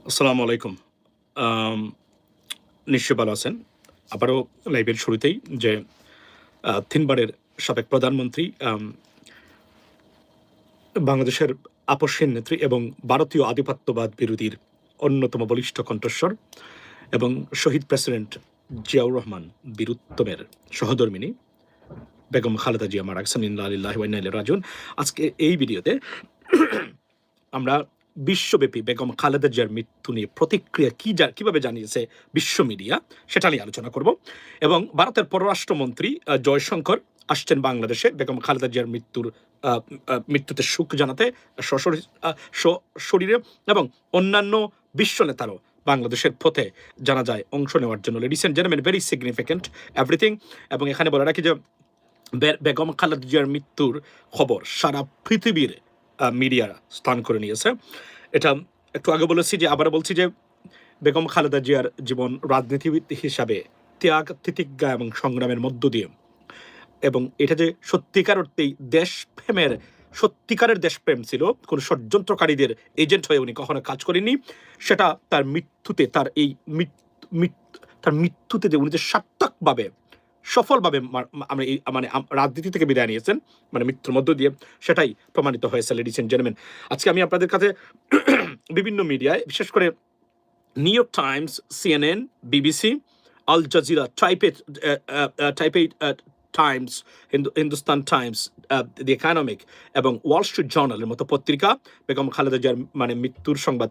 আসসালামু আলাইকুম। আম নিশ্চয়ই ভালো আছেন। আবারও লাইভের শুরুতেই যে ৩ বারের সাবেক প্রধানমন্ত্রী বাংলাদেশের আপসহীন নেত্রী এবং ভারতীয় আধিপত্যবাদ বিরোধীর অন্যতম বলিষ্ঠ কণ্ঠস্বর এবং শহীদ প্রেসিডেন্ট জিয়াউর রহমান বীর উত্তমের সহধর্মিণী বেগম খালেদা জিয়া মারা গেছেন। ইন্না লিল্লাহি ওয়া ইন্না ইলাইহি রাজিউন। আজকে এই ভিডিওতে আমরা বিশ্বব্যাপী বেগম খালেদা জিয়ার মৃত্যু নিয়ে প্রতিক্রিয়া কিভাবে জানিয়েছে বিশ্ব মিডিয়া সেটা নিয়ে আলোচনা করব এবং ভারতের পররাষ্ট্রমন্ত্রী জয়শঙ্কর আসছেন বাংলাদেশে বেগম খালেদা জিয়ার মৃত্যুতে শোক জানাতে শরীরে এবং অন্যান্য বিশ্ব নেতারও বাংলাদেশের পথে জানা যায় অংশ নেওয়ার জন্য। Ladies and gentleman, very significant everything. এবং এখানে বলে রাখি যে বেগম খালেদা জিয়ার মৃত্যুর খবর সারা পৃথিবীর মিডিয়া স্থান করে নিয়েছে। এটা একটু আগে বলেছি, যে আবার বলছি যে বেগম খালেদা জিয়ার জীবন রাজনীতিবিদ হিসাবে ত্যাগ, তিতিজ্ঞা এবং সংগ্রামের মধ্য দিয়ে, এবং এটা যে সত্যিকার অর্থেই সত্যিকারের দেশপ্রেম ছিল, কোনো ষড়যন্ত্রকারীদের এজেন্ট হয়ে উনি কখনো কাজ করেননি, সেটা তার মৃত্যুতে যে উনি যে সার্থকভাবে সফলভাবে রাজনীতি থেকে বিদায় নিয়েছেন, মৃত্যুর মধ্য দিয়ে, সেটাই প্রমাণিত হয়েছে। লেডিস এন্ড জেন্টলম্যান, আজকে আমি আপনাদের কাছে বিভিন্ন মিডিয়ায়, বিশেষ করে New York Times, CNN, BBC, Al Jazeera, Taipei Times, Hindustan Times, the Economic এবং ওয়াল স্ট্রিট জার্নালের মতো পত্রিকা বেগম খালেদা জিয়ার মৃত্যুর সংবাদ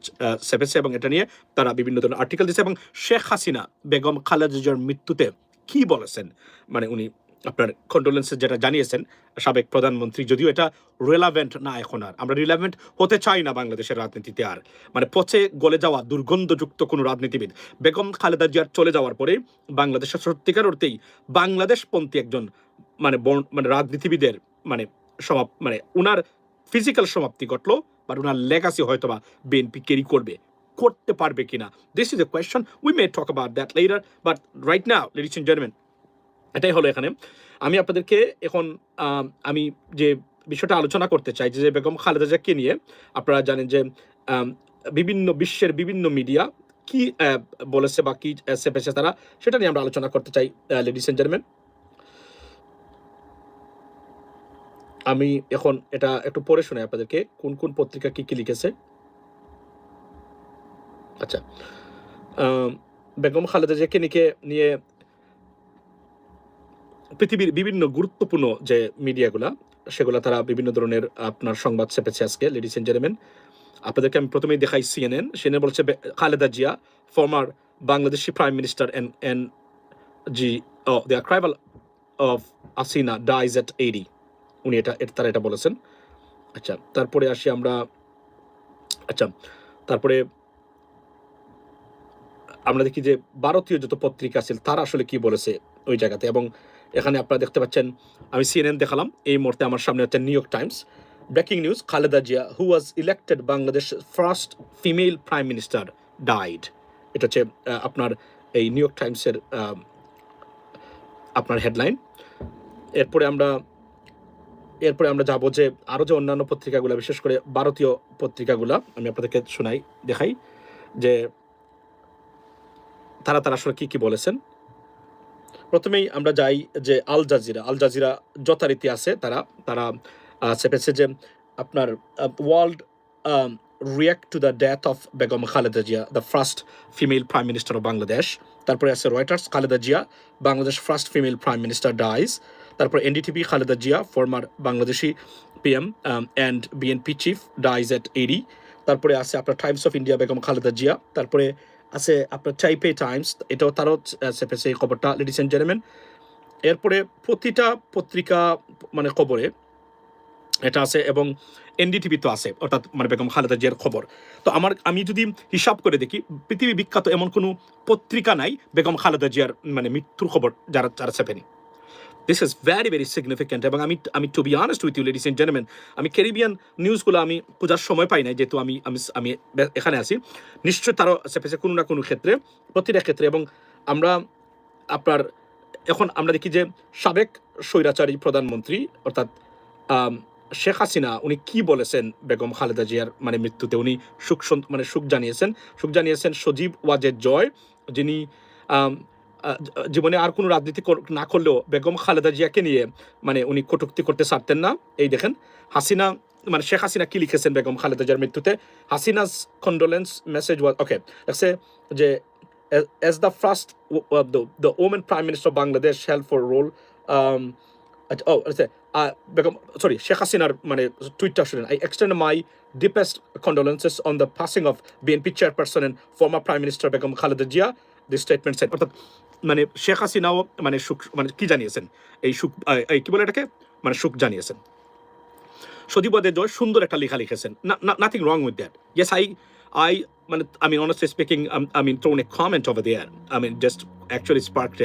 ছেপেছে এবং এটা নিয়ে তারা বিভিন্ন ধরনের আর্টিকেল দিয়েছে। এবং শেখ হাসিনা বেগম খালেদা জিয়ার মৃত্যুতে কি বলেছেন, উনি আপনার কন্ডোলেন্সে যেটা জানিয়েছেন সাবেক প্রধানমন্ত্রী, যদিও এটা রিলেভেন্ট না, এখন আর আমরা রিলেভেন্ট হতে চাই না বাংলাদেশের রাজনীতিতে আর। পচে গলে যাওয়া দুর্গন্ধযুক্ত কোনো রাজনীতিবিদ বেগম খালেদা জিয়ার চলে যাওয়ার পরে বাংলাদেশের সত্যিকার অর্থেই বাংলাদেশপন্থী একজন রাজনীতিবিদের উনার ফিজিক্যাল সমাপ্তি ঘটলো, বা উনার লেগাসি হয়তোবা বিএনপি ক্যারি করতে পারবে কিনা। This is a question, we may talk about that letter, but right now ladies and gentleman, এটাই হলো এখানে আমি আপনাদেরকে এখন আমি যে বিষয়টা আলোচনা করতে চাই, যে বেগম খালেদা জিয়াকে নিয়ে আপনারা জানেন যে বিশ্বের বিভিন্ন মিডিয়া কি বলেছে বা কি চেপেছে তারা, সেটা নিয়ে আমরা আলোচনা করতে চাই। লেডিস এন্ড জেন্টলম্যান, আমি এখন এটা একটু পড়ে শোনাই আপনাদেরকে কোন কোন পত্রিকা কি কি লিখেছে। আচ্ছা, বেগম খালেদা জিয়াকে নিয়ে পৃথিবীর বিভিন্ন গুরুত্বপূর্ণ যে মিডিয়াগুলা, সেগুলা তারা বিভিন্ন ধরনের আপনার সংবাদ ছেপেছে আজকে। লেডিস এন্ড জেন্টলম্যান, আপনাদেরকে আমি প্রথমেই দেখাই সিএনএন বলছে Khaleda Zia, former Bangladeshi prime minister এন জি, the archival of Hasina dies at 80, উনি তারা এটা বলেছেন। আচ্ছা, তারপরে আসি আমরা। আচ্ছা, তারপরে আমরা দেখি যে ভারতীয় যত পত্রিকা আছে তারা আসলে কি বলেছে ওই জায়গাতে। এবং এখানে আপনারা দেখতে পাচ্ছেন, আমি সিএনএন দেখালাম, এই মুহূর্তে আমার সামনে হচ্ছে new York Times. Breaking news, Khaleda Zia who was elected Bangladesh first female prime minister died. এটা হচ্ছে আপনার এই নিউ ইয়র্ক টাইমসের আপনার হেডলাইন। এরপরে আমরা যাবো যে আরও যে অন্যান্য পত্রিকাগুলো, বিশেষ করে ভারতীয় পত্রিকাগুলো আমি আপনাদেরকে দেখাই যে তারা আসলে কি বলেছেন। প্রথমেই আমরা যাই যে আল জাজিরা যথারীতি আছে, তারা চেপেছে যে আপনার world react to the death of Begum Khaleda Zia, the first female prime minister of Bangladesh. তারপরে আছে Reuters, Khaleda Zia Bangladesh first female prime minister dies. তারপরে NDTV, Khaleda Zia former Bangladeshi PM and BNP chief dies at 80। তারপরে আছে আপনার টাইমস অফ ইন্ডিয়া, বেগম খালেদা জিয়া। তারপরে আছে আপনার টাইপে টাইমস, এটাও তারও চেপেছে এই খবরটা। লেডিস এন্ড জেন্টলম্যান, এরপরে প্রতিটা পত্রিকা খবরে এটা আছে, এবং এনডিটিভি তো আছে, অর্থাৎ বেগম খালেদা জিয়ার খবর। তো আমি যদি হিসাব করে দেখি, পৃথিবী বিখ্যাত এমন কোনো পত্রিকা নাই বেগম খালেদা জিয়ার মৃত্যুর খবর যারা চেপেনি। This is very very significant. এবং আমি to be honest with you ladies and gentleman, আমি ক্যারিবিয়ান নিউজগুলো আমি খোঁজার সময় পাই নাই, যেহেতু আমি এখানে আছি। নিশ্চয়ই তারও চেপেছে কোনো না কোনো ক্ষেত্রে, প্রতিটা ক্ষেত্রে। এবং এখন আমরা দেখি যে সাবেক স্বৈরাচারী প্রধানমন্ত্রী, অর্থাৎ শেখ হাসিনা উনি কি বলেছেন বেগম খালেদা জিয়ার মানে মৃত্যুতে? উনি সুখ জানিয়েছেন সজীব ওয়াজেদ জয়, যিনি আম জীবনে আর কোনো রাজনীতি না করলেও বেগম খালেদা জিয়াকে নিয়ে মানে উনি কটূক্তি করতে ছাড়তেন না। এই দেখেন হাসিনা মানে শেখ হাসিনা কি লিখেছেন বেগম খালেদা জিয়ার মৃত্যুতে। Hasina's condolence message was okay, let's যে as the first the woman prime minister of Bangladesh held for role let's say Begum, sorry, Sheikh Hasina মানে টুইটটা শুনেন, I extend my deepest condolences on the passing of BNP chairperson and former prime minister Begum Khaleda Jia, this statement said। অর্থাৎ মানে শেখ হাসিনাও মানে সুখ মানে কি জানিয়েছেন, এই সুখ এই কি বলে এটাকে মানে সুখ জানিয়েছেন। সদীপদে জয় সুন্দর একটা লেখা লিখেছেন, nothing wrong with that. Yes I mean, honestly speaking, I mean, thrown a comment over there. I mean, just actually sparked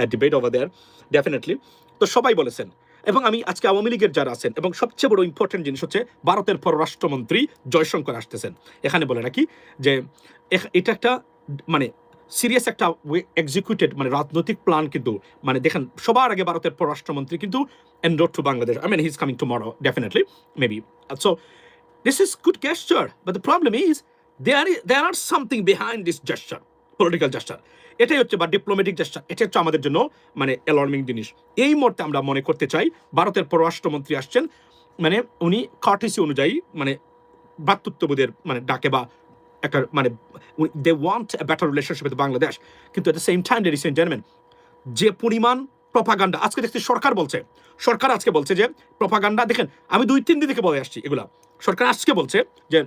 a debate over there, definitely. তো সবাই বলেছেন, এবং আমি আজকে আওয়ামী লীগের যারা আছেন, এবং সবচেয়ে বড় ইম্পর্টেন্ট জিনিস হচ্ছে ভারতের পররাষ্ট্রমন্ত্রী জয়শঙ্কর আসতেছেন। এখানে বলে রাখি যে এটা একটা মানে সিরিয়াস একটা এক্সিকিউটেড মানে রাজনৈতিক প্ল্যান, কিন্তু মানে দেখেন সবার আগে ভারতের পররাষ্ট্রমন্ত্রী কিন্তু en route to Bangladesh. I mean, he's coming tomorrow, definitely, maybe. So this is good gesture, but the problem is there are something behind this gesture, political gesture. এটাই হচ্ছে বা ডিপ্লোম্যাটিক জেস্টার, এটা হচ্ছে আমাদের জন্য মানে অ্যালার্মিং জিনিস। এই মুহূর্তে আমরা মনে করতে চাই ভারতের পররাষ্ট্রমন্ত্রী আসছেন, মানে উনি কার্টিসি অনুযায়ী মানে ভ্রাতৃত্ববোধের মানে ডাকে বা একটা মানে they want a better relationship with Bangladesh. কিন্তু at the same time ladies and gentleman, যে পরিমাণ প্রপাগান্ডা আজকে দেখছি সরকার আজকে বলছে যে প্রপাগান্ডা দেখেন, আমি 2-3 দিন থেকে বলে আসছি এগুলা। সরকার আজকে বলছে যে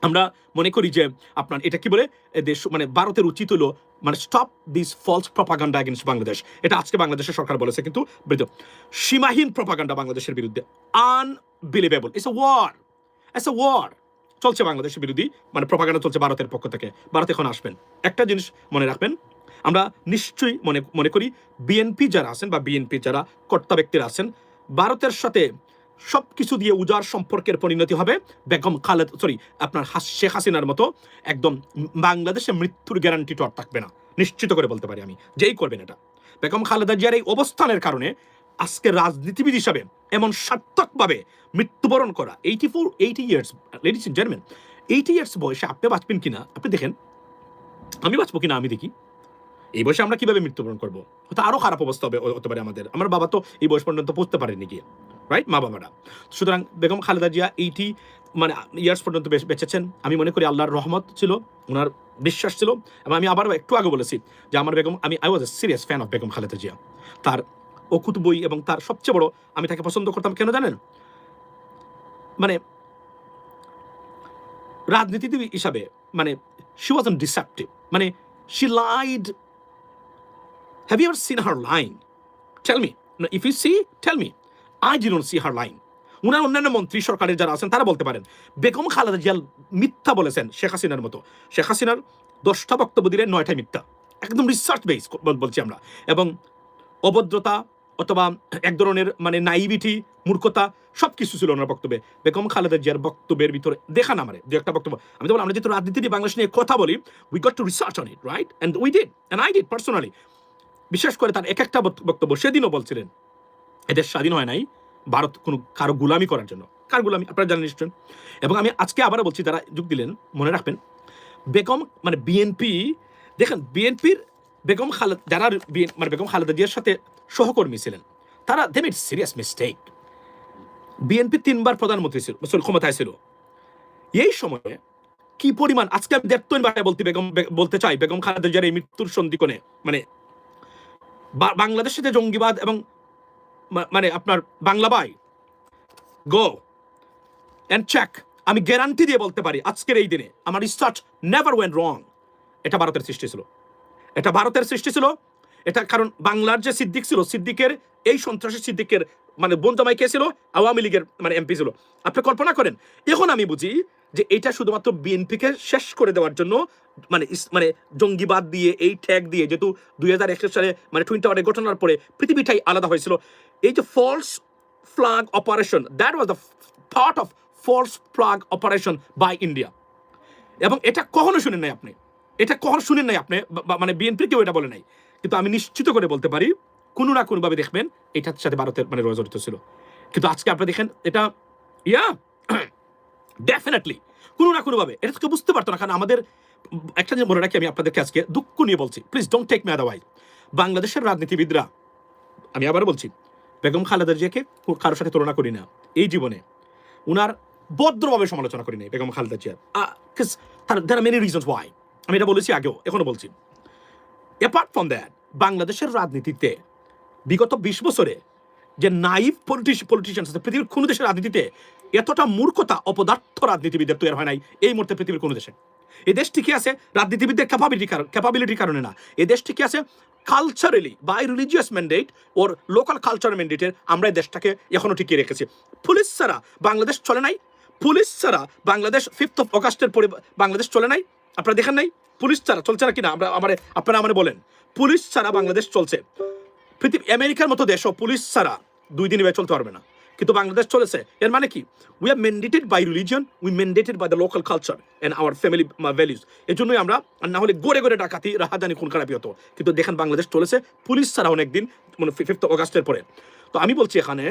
আমরা মনে করি যে আপনার এটা কি বলে দেশ মানে ভারতের উচিত হলো মানে stop this false propaganda against Bangladesh. এটা আজকে বাংলাদেশের সরকার বলেছে, কিন্তু সীমাহীন প্রপাগান্ডা বাংলাদেশের বিরুদ্ধে, আনবিলিভেবল। ইটস এ ওয়ার চলছে বাংলাদেশের বিরোধী মানে প্রপাগান্ডা চলছে ভারতের পক্ষ থেকে। ভারত এখন আসবেন, একটা জিনিস মনে রাখবেন, আমরা নিশ্চয়ই মনে করি বিএনপি যারা আছেন বা বিএনপি যারা কর্তা ব্যক্তিরা আছেন, ভারতের সাথে সবকিছু দিয়ে উজাড় সম্পর্কের পরিণতি হবে বেগম আপনার শেখ হাসিনার মতো একদম বাংলাদেশে মৃত্যুর গ্যারান্টি তো আর থাকবে না, নিশ্চিত করে বলতে পারি আমি, যেই করবেন এটা। বেগম খালেদা জিয়ার এই অবস্থানের কারণে আজকে রাজনীতিবিদ হিসাবে এমন সার্থকভাবে মৃত্যুবরণ করা 80 years, ladies and gentleman, 80 years বয়সে আপনি বাঁচবেন কিনা আপনি দেখেন, আমি বাঁচবো কিনা আমি দেখি। এই বয়সে আমরা কিভাবে মৃত্যুবরণ করবো, হয়তো আরো খারাপ অবস্থা হতে পারে আমাদের। আমার বাবা তো এই বয়স পর্যন্ত পৌঁছতে পারেনি গিয়ে, রাইট, মা বাবারা। সুতরাং বেগম খালেদা জিয়া 80 মানে ইয়ার্স পর্যন্ত বেঁচেছেন। আমি মনে করি আল্লাহর রহমত ছিল, ওনার বিশ্বাস ছিল। এবং আমি আবারও একটু আগে বলেছি যে আমার Begum I was A serious fan of Begum Khaleda Zia. তার অকুত বই এবং তার সবচেয়ে বড় আমি তাকে পছন্দ করতাম কেন জানেন, মানে রাজনীতিবিদ হিসাবে মানে শি ওয়াজন্ট ডিসেপটিভ, মানে she lied. Have you ever seen her lying? Tell me, if you see tell me. I didn't see her lying. উনার অন্যান্য মন্ত্রী সরকারের যারা আছেন তারা বলতে পারেন বেগম খালেদা জিয়া মিথ্যা বলেছেন শেখ হাসিনার মতো। শেখ হাসিনার 10টা বক্তব্য দিলেন 9টাই মিথ্যা, একদম রিসার্চ বেস বলছি আমরা। এবং অভদ্রতা অথবা এক ধরনের মানে নাইভিটি, মূর্খতা সবকিছু ছিল ওনার বক্তব্যে। বেগম খালেদা জিয়ার বক্তব্যের ভিতরে দেখান আমারে দু একটা বক্তব্য। আমি তো বললাম আমরা যেহেতু রাজনীতি নিয়ে বাংলাদেশ নিয়ে কথা বলি, we got to research on it, right, and we did, and I did personally. বিশেষ করে তার এক একটা বক্তব্য সেদিনও বলছিলেন এদের স্বাধীন হয় নাই ভারত কোনো কারো গুলামি করার জন্য। কার গুলামি আপনারা জানেন নিশ্চয়। এবং আমি আজকে আবারও বলছি, যারা যোগ দিলেন মনে রাখবেন, বেগম মানে বিএনপি দেখেন, বিএনপির বেগম খালেদা যারা মানে বেগম খালেদা জিয়ার সাথে সহকর্মী ছিলেন তারা they made serious mistake. BNP 3বার প্রধানমন্ত্রী ছিল, ক্ষমতায় ছিল। এই সময়ে কি পরিমাণ আজকে আমি দেখতেন বলতে চাই বেগম খালেদা জিয়ার এই মৃত্যুর সন্ধিকোণে মানে বাংলাদেশের সাথে জঙ্গিবাদ এবং মানে আপনার Bangla Bhai go and check. আমি গ্যারান্টি দিয়ে বলতে পারি আজকের এই দিনে আমার রিসার্চ নেভার ওয়েন্ট রং। এটা ভারতের সৃষ্টি ছিল, এটা ভারতের সৃষ্টি ছিল। এটা কারণ বাংলার যে সিদ্দিক ছিল, সিদ্দিকের এই সন্ত্রাসী সিদ্দিকের মানে বোন জামাই কে ছিল, আওয়ামী লীগের মানে এমপি ছিল। আপনি কল্পনা করেন। এখন আমি বুঝি যে এটা শুধুমাত্র বিএনপিকে শেষ করে দেওয়ার জন্য মানে মানে জঙ্গিবাদ দিয়ে এই ট্যাগ দিয়ে, যেহেতু 2021 সালে মানে টুইন টাওয়ারের ঘটনার পরে পৃথিবীটাই আলাদা হয়েছিল। এই যে false flag operation, that was the part of false flag operation by India. এবং এটা কখনো শুনেন নাই আপনি, এটা কখনো শুনেন নাই আপনি, মানে বিএনপির কেউ এটা বলে নাই। কিন্তু আমি নিশ্চিত করে বলতে পারি কোনো না কোনোভাবে দেখবেন এটার সাথে ভারতের মানে জড়িত ছিল। কিন্তু আজকে আপনি দেখেন এটা ইয়া ডেফিনেটলি কোনো না কোনোভাবে এটা তো কেউ বুঝতে পারতো না, কারণ আমাদের একটা জিনিস মনে রাখি, আমি আপনাদেরকে আজকে দুঃখ নিয়ে বলছি, please don't take me otherwise. বাংলাদেশের রাজনীতিবিদরা, আমি আবার বলছি, বেগম খালেদা জিয়াকে কারোর সাথে তুলনা করি না এই জীবনে, উনার ভদ্রভাবে সমালোচনা করি নাই বেগম খালেদা জিয়ার, দেয়ার আর মেনি রিজনস ওয়াই, আমি এটা বলেছি আগেও, এখনো বলছি। অ্যাপার্ট ফ্রম দ্যাট, বাংলাদেশের রাজনীতিতে বিগত 20 বছরে যে নাইভ পলিটিশিয়ানস আছে পৃথিবীর কোনো দেশের রাজনীতিতে এতটা মূর্খতা অপদার্থ রাজনীতিবিদের তৈরি হয় নাই এই মুহূর্তে পৃথিবীর কোনো দেশে। এই দেশ টিকে আছে রাজনীতিবিদদের ক্যাপাবিলিটির কারণে না, এই দেশ টিকে আছে culturally by religious mandate or local culture ম্যান্ডেটের আমরা এই দেশটাকে এখনো টিকিয়ে রেখেছি। পুলিশ ছাড়া বাংলাদেশ চলে নাই, পুলিশ ছাড়া বাংলাদেশ 5th of August-এর পরে বাংলাদেশ চলে নাই, আপনারা দেখেন নাই? পুলিশ ছাড়া চলছে না কিনা আপনারা আমার বলেন, পুলিশ ছাড়া বাংলাদেশ চলছে। পৃথিবী আমেরিকার মতো দেশও পুলিশ ছাড়া 2 দিন এভাবে চলতে পারবে না, কিন্তু বাংলাদেশ চলেছে। এর মানে কি? We are mandated by religion, we mandated by the local culture and our family values. এই জন্যই আমরা, আর না হলে গড়ে গড়ে ডাকাতি রাহাজানি খুন খারাপি হতো, কিন্তু দেখেন বাংলাদেশ চলেছে পুলিশ ছাড়া অনেকদিন, মানে 5th of August-এর পরে। তো আমি বলছি এখানে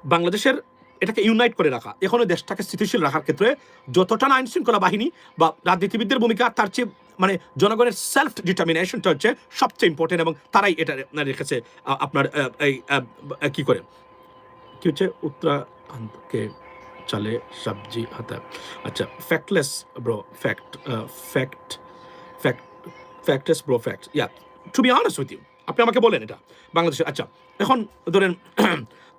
বাংলাদেশের এটাকে ইউনাইট করে রাখা, এখনো দেশটাকে স্থিতিশীল রাখার ক্ষেত্রে যতটা না আইন শৃঙ্খলা বাহিনী বা রাজনীতিবিদদের ভূমিকা, তার চেয়ে মানে জনগণের সেলফ ডিটারমিনেশনটা হচ্ছে সবচেয়ে ইম্পর্টেন্ট, এবং তারাই এটা রেখেছে। আপনার এই কি করে কি হচ্ছে, উত্তরাখণ্ডকে চলে সবজি হাতা, আচ্ছা factless bro, factless bro fact, yeah to be honest with you, আপনি আমাকে বলেন এটা বাংলাদেশে। আচ্ছা এখন ধরেন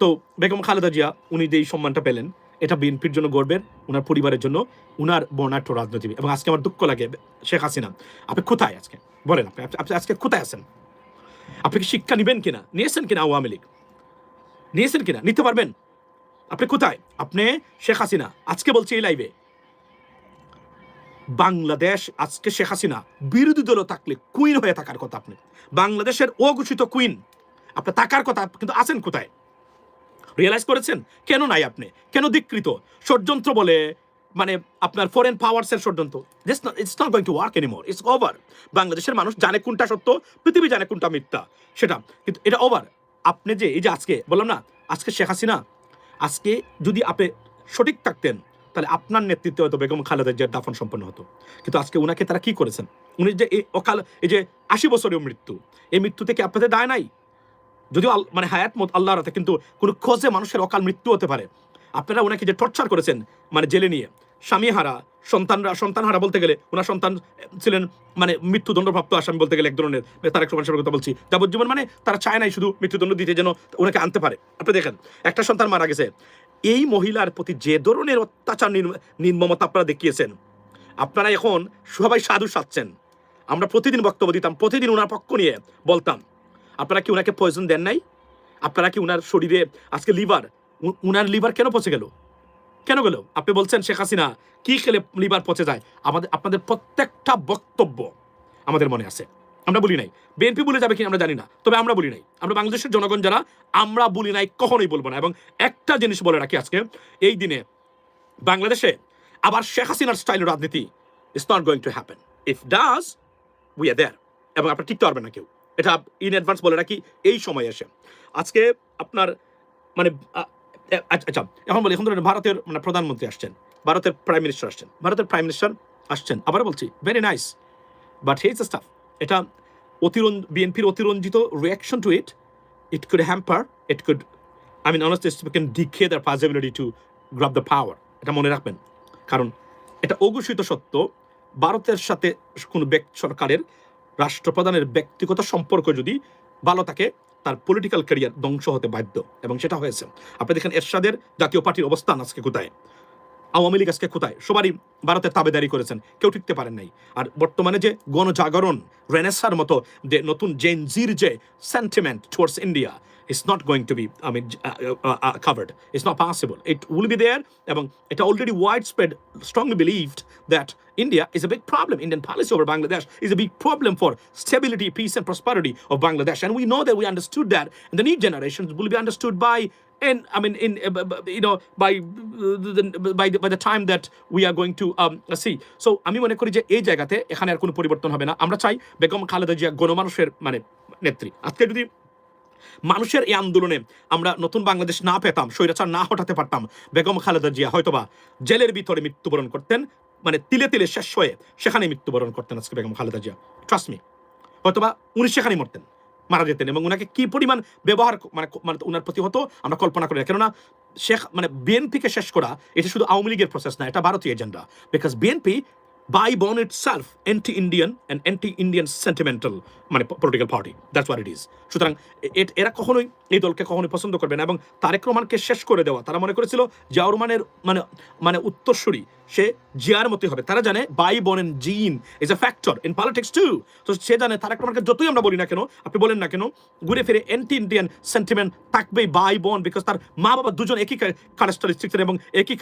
তো বেগম খালেদা জিয়া উনি যে এই সম্মানটা পেলেন, এটা বিএনপির জন্য গর্বের, উনার পরিবারের জন্য, উনার বর্ণাঢ্য রাজনীতিবিদ। এবং আজকে আমার দুঃখ লাগে, শেখ হাসিনা আপনি কোথায় আজকে বলেন, আপনি আজকে কোথায় আছেন? আপনি কি শিক্ষা নেবেন কিনা, নিয়েছেন কিনা আওয়ামী লীগ, নিয়েছেন কিনা, নিতে পারবেন? আপনি কোথায়? আপনি শেখ হাসিনা, আজকে বলছি এই লাইভে, বাংলাদেশ আজকে শেখ হাসিনা বিরোধী দল থাকলে কুইন হয়ে থাকার কথা, আপনি বাংলাদেশের অঘোষিত কুইন, আপনি থাকার কথা, কিন্তু আছেন কোথায়? রিয়েলাইজ করেছেন? কেন নাই আপনি? কেন ধিকৃত? ষড়যন্ত্র বলে, মানে আপনার ফরেন পাওয়ার্সের ষড়যন্ত্র, it's not going to work anymore, it's over. বাংলাদেশের মানুষ জানে কোনটা সত্য, পৃথিবী জানে কোনটা মিথ্যা, সেটা কিন্তু এটা ওভার। আপনি যে এই যে আজকে বললাম না, আজকে শেখ হাসিনা, আজকে যদি আপনি সঠিক থাকতেন তাহলে আপনার নেতৃত্বে হয়তো বেগম খালেদা জিয়ার দাফন সম্পন্ন হতো, কিন্তু আজকে উনাকে তারা কি করেছেন? উনি যে এই অকাল, এই যে 80 বছরের মৃত্যু, এই মৃত্যু থেকে আপনাদের দায় নাই, যদিও মানে হায়াত মত আল্লাহর হাতে, কিন্তু কোনো খোঁজে মানুষের অকাল মৃত্যু হতে পারে। আপনারা ওনাকে যে টর্চার করেছেন, মানে জেলে নিয়ে, স্বামী হারা, সন্তান হারা বলতে গেলে, ওনার সন্তান ছিলেন মানে মৃত্যুদণ্ডপ্রাপ্ত আসামি বলতে গেলে এক ধরনের, তারেক রহমান সাহেবের কথা বলছি, যাবজ্জীবন, মানে তারা চায় নাই শুধু মৃত্যুদণ্ড দিতে, যেন ওনাকে আনতে পারে। আপনি দেখেন একটা সন্তান মারা গেছে, এই মহিলার প্রতি যে ধরনের অত্যাচার নির্মমতা আপনারা দেখিয়েছেন, আপনারা এখন সবাই সাধু সাজছেন। আমরা প্রতিদিন বক্তব্য দিতাম, প্রতিদিন ওনার পক্ষ নিয়ে বলতাম। আপনারা কি ওনাকে পয়জন দেন নাই? আপনারা কি উনার শরীরে আজকে লিভার, উনার লিভার কেন পচে গেল? কেন গেল? আপনি বলছেন শেখ হাসিনা কি খেলে লিভার পচে যায়? আপনাদের প্রত্যেকটা বক্তব্য আমাদের মনে আছে, আমরা বলি নাই। বিএনপি বলে যাবে কি আমরা জানি না, তবে আমরা বলি নাই। আমরা বাংলাদেশের জনগণ যারা, আমরা বলি নাই, কখনোই বলবো না। এবং একটা জিনিস বলে রাখি, আজকে এই দিনে বাংলাদেশে আবার শেখ হাসিনার স্টাইলের রাজনীতি is not going to happen. If does, we are there, এবং আপনারা টিকতে পারবেন না কেউ, এটা ইন অ্যাডভান্স বলে রাখি। এই সময় এসে আজকে আপনার মানে আচ্ছা এখন বলি, এখন ধরেন ভারতের মানে প্রধানমন্ত্রী আসছেন, ভারতের প্রাইম মিনিস্টার আসছেন, আবার বলছি very nice, but has the stuff, এটা বিএনপির অতিরঞ্জিত reaction to it, it could hamper, it could, I mean honestly speaking, decay their possibility to grab the power. এটা মনে রাখবেন, কারণ এটা অঘোষিত সত্য, ভারতের সাথে কোনো সরকারের রাষ্ট্রপ্রধানের ব্যক্তিগত সম্পর্ক যদি ভালো থাকে, তার পলিটিক্যাল ক্যারিয়ার ধ্বংস হতে বাধ্য, এবং সেটা হয়েছে। আপনি দেখেন এরশাদের জাতীয় পার্টির অবস্থান আজকে কোথায়, আওয়ামী লীগ আজকে কোথায়, সবারই ভারতের তাবেদারি করেছেন, কেউ টিকতে পারেন নাই। আর বর্তমানে যে গণজাগরণ, রেনেসার মতো যে নতুন জেনজির যে sentiment towards India, it's not going to be, I mean, covered. It's not possible. It will be there, এবং এটা already widespread, strongly believed that India is a big problem. Indian policy over Bangladesh is a big problem for stability, peace, and prosperity of Bangladesh. And we know that, we understood that, and the new generations will be understood by, and I mean, by the time that we are going to see. So আমি মনে করি যে এই জায়গাতে এখানে আর কোনো পরিবর্তন হবে না। আমরা চাই বেগম খালেদা জিয়া গণমানুষের মানে নেত্রী। আজকে যদি মানুষের এই আন্দোলনে আমরা নতুন বাংলাদেশ না পেতাম, স্বৈরাচার না হটাতে পারতাম, বেগম খালেদা জিয়া হয়তোবা জেলের ভিতরে মৃত্যুবরণ করতেন, মানে তিলে তিলে শেষ হয়ে সেখানে মৃত্যুবরণ করতেন আজকে বেগম খালেদা জিয়া। ট্রাস্ট মি, হয়তোবা উনি সেখানেই মরতেন, মারা যেতেন, এবং উনাকে কি পরিমাণ ব্যবহার মানে মানে উনার প্রতি হতো আমরা কল্পনা করি না। কেননা শেখ মানে বিএনপিকে শেষ করা এটা শুধু আওয়ামী লীগের প্রসেস না, এটা ভারতীয় agenda. Because BNP by born itself anti-Indian and anti-Indian sentimental মানে political party, that's what it is. সুতরাং এরা কখনোই এই দলকে কখনোই পছন্দ করবে না, এবং তারেক রহমানকে শেষ করে দেওয়া, তারা মনে করেছিল জিয়াউর রহমানের মানে মানে উত্তরসূরি সে জিয়ার মতোই হবে। তারা জানে by born and gene is a factor in politics too. তো সে জানে তারেক রহমানকে যতই আমরা বলি না কেন, আপনি বলেন না কেন, ঘুরে ফিরে অ্যান্টি ইন্ডিয়ান সেন্টিমেন্ট থাকবেই বাই বর্ন, বিকজ তার মা বাবা দুজন একই ক্যারেক্টারিস্টিক ছিলেন এবং একই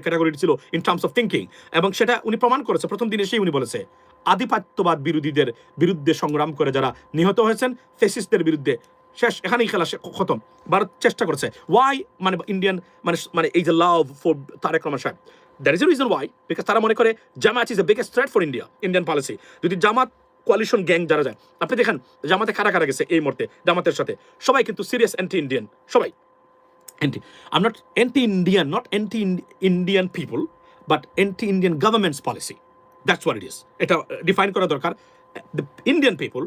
ক্যাটাগরি ছিল ইন টার্মস অফ থিঙ্কিং, এবং সেটা উনি প্রমাণ করেছে। প্রথম দিন এসেই উনি বলেছে আধিপত্যবাদ বিরোধীদের বিরুদ্ধে সংগ্রাম করে যারা নিহত হয়েছেন, ফেসিস্টদের বিরুদ্ধে শেষ, এখানেই খেলা খতম। ভারত চেষ্টা করেছে ওয়াই মানে ইন্ডিয়ান মানে মানে এই যে লাভ ফর তারেক রহমান সাহেব, that is a reason why, because তারা মনে করে Jamaat is the biggest threat for Indian policy. যদি জামাত কোয়ালিশন গ্যাং যারা যায়, আপনি দেখেন জামাতে কারা কারা গেছে এই মুহূর্তে জামাতের সাথে, সবাই কিন্তু সিরিয়াস অ্যান্টি ইন্ডিয়ান, সবাই anti. I am not anti Indian, not anti Indian people, but anti Indian governments policy, that's what it is. এটা ডিফাইন করা দরকার। The Indian people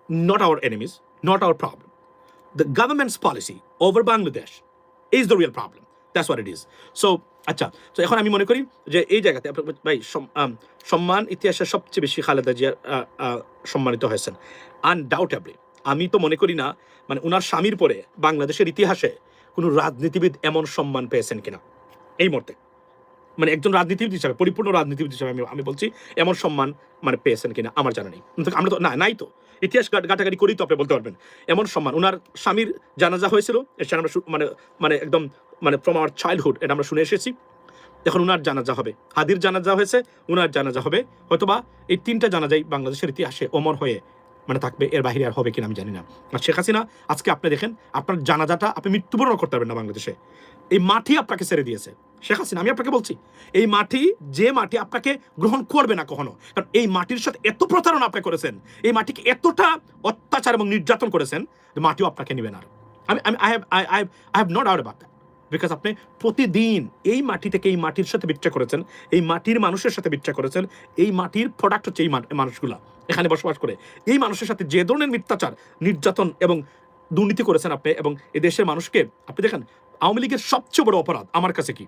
not our enemies, not our problem. The government's policy over Bangladesh is the real problem. That's what it is. So, আচ্ছা, তো এখন আমি মনে করি যে এই জায়গাতে ভাই সম্মান ইতিহাসে সবচেয়ে বেশি খালেদা জিয়া সম্মানিত হয়েছেন আনডাউটেবলি। আমি তো মনে করি না মানে ওনার স্বামীর পরে বাংলাদেশের ইতিহাসে কোনো রাজনীতিবিদ এমন সম্মান পেয়েছেন কিনা এই মুহূর্তে, মানে একজন রাজনীতিবিদ হিসাবে, পরিপূর্ণ রাজনীতিবিদ হিসাবে আমি বলছি, এমন সম্মান মানে পেয়েছেন কিনা আমার জানা নেই। আমরা তো নাই তো, ইতিহাস ঘাটাঘাটি করেই তো আপনি বলতে পারবেন এমন সম্মান। ওনার স্বামীর জানাজা হয়েছিল, সেটা আমরা মানে মানে একদম মানে ফ্রম আওয়ার চাইল্ডহুড এটা আমরা শুনে এসেছি। এখন ওনার জানাজা হবে, হাদির জানাজা হয়েছে, ওনার জানাজা হবে, হয়তোবা এই তিনটা জানাজাই বাংলাদেশের ইতিহাসে অমর হয়ে মানে থাকবে, এর বাহিরে আর হবে কিনা আমি জানি না। আর শেখ হাসিনা আজকে আপনি দেখেন আপনার জানাজাটা আপনি মৃত্যুবরণ করতে পারবেন না বাংলাদেশে, এই মাটি আপনাকে ছেড়ে দিয়েছে শেখ হাসিনা। আমি আপনাকে বলছি এই মাটি, যে মাটি আপনাকে গ্রহণ করবে না কখনো, কারণ এই মাটির সাথে এত প্রতারণা আপনি করেছেন, এই মাটিকে এতটা অত্যাচার এবং নির্যাতন করেছেন যে মাটিও আপনাকে নেবে না। আমি I have no doubt about that, because আপনি প্রতিদিন এই মাটি থেকে এই মাটির সাথে বিট্রা করেছেন, এই মাটির মানুষের সাথে বিট্রা করেছেন। এই মাটির প্রোডাক্ট হচ্ছে এই মানুষগুলা এখানে বসবাস করে, এই মানুষের সাথে যে ধরনের মিথ্যাচার, নির্যাতন এবং দুর্নীতি করেছেন আপনি, এবং এই দেশের মানুষকে আপনি দেখেন। আওয়ামী লীগের সবচেয়ে বড় অপরাধ আমার কাছে কি?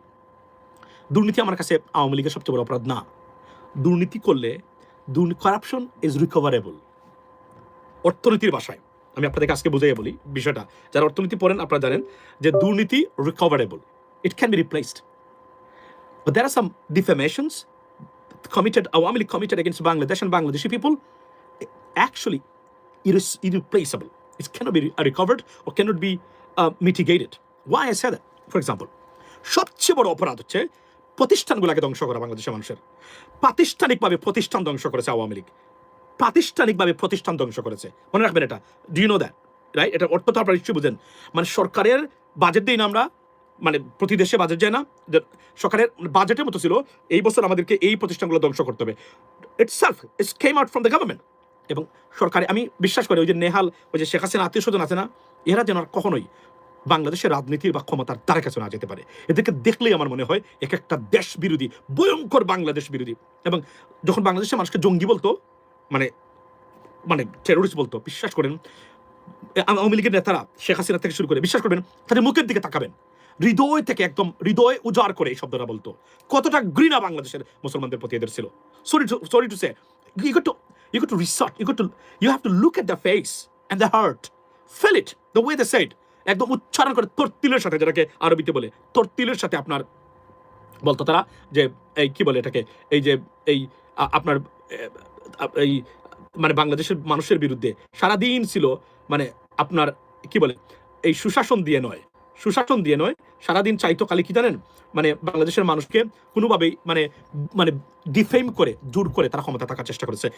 দুর্নীতি আমার কাছে আওয়ামী লীগের সবচেয়ে বড় অপরাধ না। দুর্নীতি করলে কারাপশন ইজ রিকভারেবল। অর্থনীতির ভাষায় আমি আপনাদেরকে আজকে বুঝাইয়া বলি বিষয়টা, যারা অর্থনীতি পড়েন আপনারা জানেন যে দুর্নীতি recoverable, it can be replaced. But there are some defamations committed, Awami League committed against Bangladesh and Bangladeshi people, actually it is irreplaceable. It cannot be recovered or cannot be mitigated. Why I say that? For example, সবচেয়ে বড় অপরাধ হচ্ছে প্রতিষ্ঠানগুলোকে ধ্বংস করা বাংলাদেশের মানুষের। প্রাতিষ্ঠানিকভাবে প্রতিষ্ঠান ধ্বংস করেছে আওয়ামী লীগ, প্রাতিষ্ঠানিকভাবে প্রতিষ্ঠান ধ্বংস করেছে। মনে রাখবেন এটা, do you know that, right? এটা অর্থ তো আপনারা নিশ্চয়ই বুঝেন। মানে সরকারের বাজেট দিই না আমরা, মানে প্রতি দেশে বাজেট যায় না, সরকারের বাজেটের মতো ছিল এই বছর আমাদেরকে এই প্রতিষ্ঠানগুলো ধ্বংস করতে হবে। Itself it's came out from the government. এবং সরকারে আমি বিশ্বাস করি ওই যে নেহাল, ওই যে শেখ হাসিনা আত্মীয় স্বজন আছে না, এরা যেন আর কখনোই বাংলাদেশের রাজনীতির বা ক্ষমতার দ্বারা কাছে না যেতে পারে। এদেরকে দেখলেই আমার মনে হয় এক একটা দেশ বিরোধী, ভয়ঙ্কর বাংলাদেশ বিরোধী। এবং যখন বাংলাদেশের মানুষকে জঙ্গি বলতো, মানে মানে টেরোরিস্ট বলতো, বিশ্বাস করেন আওয়ামী লীগের নেতারা শেখ হাসিনা থেকে শুরু করে, বিশ্বাস করবেন তাদের মুখের দিকে তাকাবেন, হৃদয় থেকে একদম হৃদয় উজাড় করে এই শব্দটা বলতো। কতটা ঘৃণা বাংলাদেশের মুসলমানদের প্রতি এদের ছিল। Sorry to say, you got to resort, you have to look at the face and the heart, feel it the way they said, একদম উচ্চারণ করে তরতিলের সাথে, যেটাকে আরবিতে বলে তরতিলের সাথে আপনার বলতো তারা, যে এই কি বলে এটাকে, এই যে এই আপনার এই মানে বাংলাদেশের মানুষের বিরুদ্ধে সারাদিন ছিল, মানে আপনার কি বলে এই সুশাসন দিয়ে নয় সারাদিন চাইতো খালি কি জানেন, মানে বাংলাদেশের মানুষকে কোনোভাবেই মানে মানে ডিফেম করে, জোর করে তারা ক্ষমতা থাকার চেষ্টা করেছে।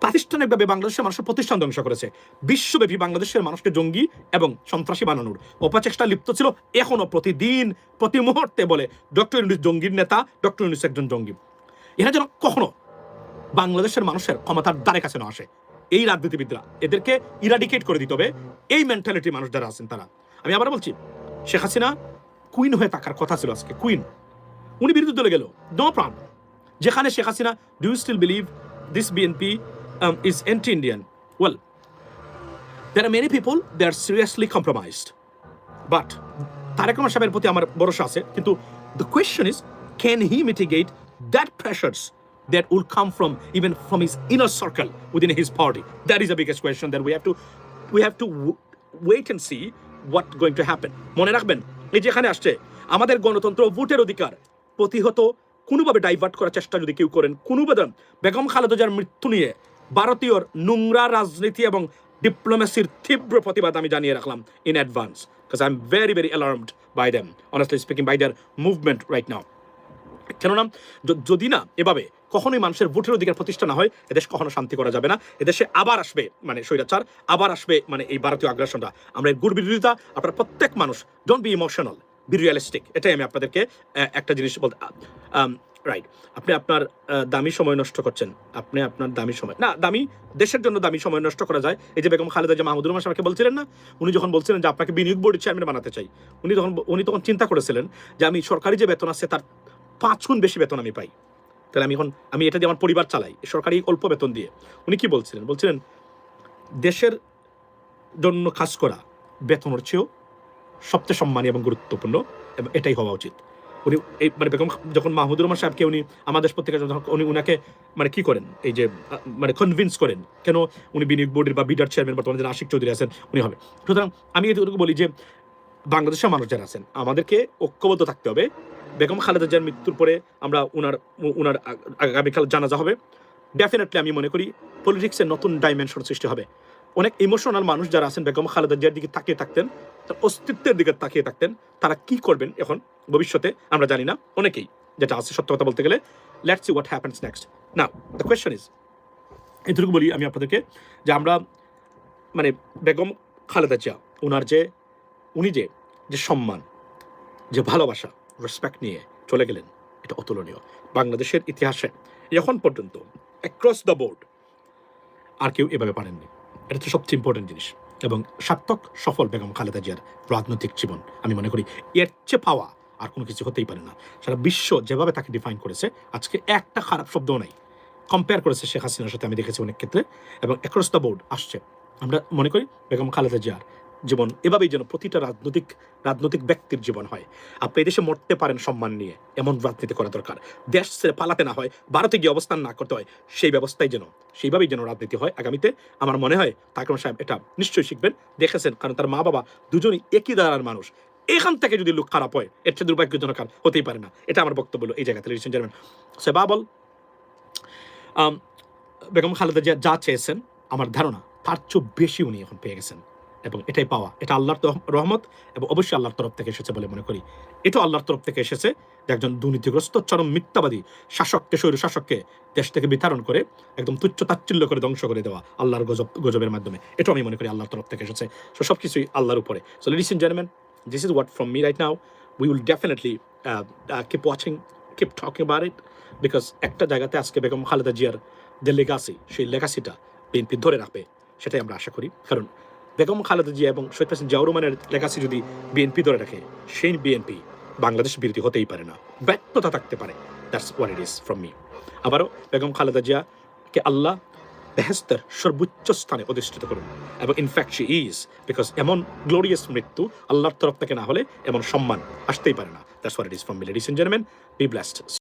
প্রাতিষ্ঠানিকভাবে বাংলাদেশের মানুষের প্রতিষ্ঠান ধ্বংস করেছে। বিশ্বব্যাপী বাংলাদেশের মানুষকে জঙ্গি এবং সন্ত্রাসী বানানোর অপচেষ্টা লিপ্ত ছিল। এখনো প্রতিদিন প্রতি মুহূর্তে বলে ডক্টর ইউনূস জঙ্গির নেতা, ডক্টর ইউনূস একজন জঙ্গি। এরা যেন কখনো বাংলাদেশের মানুষের ক্ষমতার দ্বারে কাছে না আসে, এই রাজনীতিবিদরা, এদেরকে ইরাডিকেট করে দিতে হবে। এই মেন্টালিটি মানুষ যারা আছেন তারা, আমি আবার বলছি, শেখ হাসিনা কুইন হয়ে থাকার কথা ছিল আজকে, কুইন, উনি বিরোধী দলে গেল, নো প্রবলেম। যেখানে Sheikh Hasina, do you still believe this BNP is anti-Indian? Well, there are many people, they are seriously compromised. But Tarique Rahman সাহেবের প্রতি আমার ভরসা আছে, কিন্তু the question is, can he mitigate that pressures that will come from even from his inner circle within his party? That is the biggest question that we have to wait and see what going to happen. মনে রাখবেন, এই যেখানে আসছে আমাদের গণতন্ত্র, ভোটের অধিকার প্রতিহত কোনোভাবে ডাইভার্ট করার চেষ্টা যদি কেউ করেন, কোনোভাবে বেগম খালেদা জিয়ার মৃত্যু নিয়ে ভারতীয় নোংরা রাজনীতি এবং ডিপ্লোমেসির তীব্র প্রতিবাদ আমি জানিয়ে রাখলাম in advance, because I am very very alarmed by them, honestly speaking, by their movement right now. কেননা যদি না এভাবে কখনোই মানুষের ভোটের অধিকার প্রতিষ্ঠা না হয়, এদেশ কখনো শান্তি করা যাবে না। এদেশে আবার আসবে মানে স্বৈরাচার, আবার আসবে মানে এই ভারতীয় আগ্রাসনটা। আমরা এর গুড় বিরোধিতা, আপনার প্রত্যেক মানুষ, don't be emotional, B realistic. এটাই আমি আপনাদেরকে একটা জিনিস বলতে, রাইট, আপনি আপনার দামি সময় নষ্ট করছেন, আপনি আপনার দামি সময় না, দামি দেশের জন্য দামি সময় নষ্ট করা যায়। এই যে বেগম খালেদা জিয়া মাহমুদুর রহমান সাহেবকে বলছিলেন না, উনি যখন বলছিলেন যে আপনাকে বিনিয়োগ বোর্ডের চেয়ারম্যান বানাতে চাই, উনি তখন চিন্তা করেছিলেন যে আমি সরকারি যে বেতন আছে তার 5 গুণ বেশি বেতন আমি পাই, তাহলে আমি এটা দিয়ে আমার পরিবার চালাই, সরকারি অল্প বেতন দিয়ে। উনি কি বলছিলেন দেশের জন্য কাজ করা বেতনের চেয়েও সবচেয়ে সম্মানী এবং গুরুত্বপূর্ণ, এবং এটাই হওয়া উচিত। উনি এই মানে বেগম যখন মাহমুদুর রহমান সাহেবকে উনি আমাদের পত্রিকা উনি উনাকে মানে কি করেন, এই যে মানে কনভিন্স করেন কেন উনি বিনিয়োগ বোর্ডের বা বিডার চেয়ারম্যান বর্তমানে যারা আশিক চৌধুরী আছেন উনি হবে। সুতরাং আমি এটুকু বলি যে বাংলাদেশের মানুষ যারা আছেন আমাদেরকে ঐক্যবদ্ধ থাকতে হবে। বেগম খালেদা জিয়ার মৃত্যুর পরে আমরা উনার আগামীকাল জানাজা হবে, ডেফিনেটলি আমি মনে করি পলিটিক্সের নতুন ডাইমেনশন সৃষ্টি হবে। অনেক ইমোশনাল মানুষ যারা আছেন বেগম খালেদা জিয়ার দিকে তাকিয়ে থাকতেন, তার অস্তিত্বের দিকে তাকিয়ে থাকতেন, তারা কি করবেন এখন ভবিষ্যতে আমরা জানি না, অনেকেই, যেটা আছে সত্য কথা বলতে গেলে। Let's see what happens next. Now the question is, এটুকু বলি আমি আপনাদেরকে যে আমরা মানে বেগম খালেদা জিয়া উনি যে সম্মান, যে ভালোবাসা, রেসপেক্ট নিয়ে চলে গেলেন, এটা অতুলনীয়। বাংলাদেশের ইতিহাসে এখন পর্যন্ত অ্যাক্রস দ্য বোর্ড আর কেউ এভাবে পারেননি। এটা তো সবচেয়ে ইম্পর্টেন্ট জিনিস, এবং সার্থক সফল বেগম খালেদা জিয়ার রাজনৈতিক জীবন আমি মনে করি এর চেয়ে পাওয়া আর কোনো কিছু হতেই পারে না। সারা বিশ্ব যেভাবে তাকে ডিফাইন করেছে, আজকে একটা খারাপ শব্দও নাই, কম্পেয়ার করেছে শেখ হাসিনার সাথে আমি দেখেছি অনেক ক্ষেত্রে, এবং অ্যাক্রস দ্য বোর্ড আসছে। আমরা মনে করি বেগম খালেদা জিয়ার জীবন এভাবেই যেন প্রতিটা রাজনৈতিক ব্যক্তির জীবন হয়। আপনি এদেশে মরতে পারেন সম্মান নিয়ে, এমন রাজনীতি করা দরকার। দেশ ছেড়ে পালাতে না হয়, ভারতে গিয়ে অবস্থান না করতে হয়, সেইভাবেই যেন রাজনীতি হয় আগামীতে। আমার মনে হয় তারেক রহমান সাহেব এটা নিশ্চয়ই শিখবেন, দেখেছেন, কারণ তার মা বাবা দুজনই একই ধারার মানুষ। এখান থেকে যদি লোক খারাপ হয়, এর চেয়ে দুর্ভাগ্যজনক আর হতেই পারে না। এটা আমার বক্তব্য হলো এই জায়গাতে। লেডিস এন্ড জেন্টলম্যান, সো বাবল বেগম খালেদা জিয়া যা চেয়েছেন আমার ধারণা তার চেয়ে বেশি উনি এখন পেয়ে গেছেন, এবং এটাই পাওয়া। এটা আল্লাহর রহমত, এবং অবশ্যই আল্লাহর তরফ থেকে এসেছে বলে মনে করি। এটা আল্লাহর তরফ থেকে এসেছে যে একজন দুর্নীতিগ্রস্ত চরম মিথ্যাবাদী স্বৈর শাসককে দেশ থেকে বিতাড়ন করে একদম তুচ্ছ তাচ্ছিল্য করে ধ্বংস করে দেওয়া আল্লাহর গজবের মাধ্যমে। এটাও আমি মনে করি আল্লাহর তরফ থেকে এসেছে। সো সব কিছুই আল্লাহর উপরে। So ladies and gentleman, this is what from me right now. We will definitely keep watching, keep talking about it, because একটা জায়গাতে আজকে বেগম খালেদা জিয়ার যে লেগাসি, সেই লেগাসিটা বিএনপি ধরে রাখবে, সেটাই আমরা আশা করি। কারণ বেগম খালেদা জিয়া এবং শহীদ প্রেসিডেন্ট জিয়াউর রহমানের লেগাসি যদি বিএনপি ধরে রাখে, সেই বিএনপি বাংলাদেশ বিরোধী হতেই পারে না, ব্যর্থতা থাকতে পারে। That's what it is from me. আবারও বেগম খালেদা জিয়াকে আল্লাহ বেহেশতের সর্বোচ্চ স্থানে অধিষ্ঠিত করুন, এবং ইনফ্যাক্ট শি ইজ, বিকজ এমন গ্লোরিয়াস মৃত্যু আল্লাহর তরফ থেকে না হলে এমন সম্মান আসতেই পারে না। That's what it is from me. Ladies and gentleman, be blessed.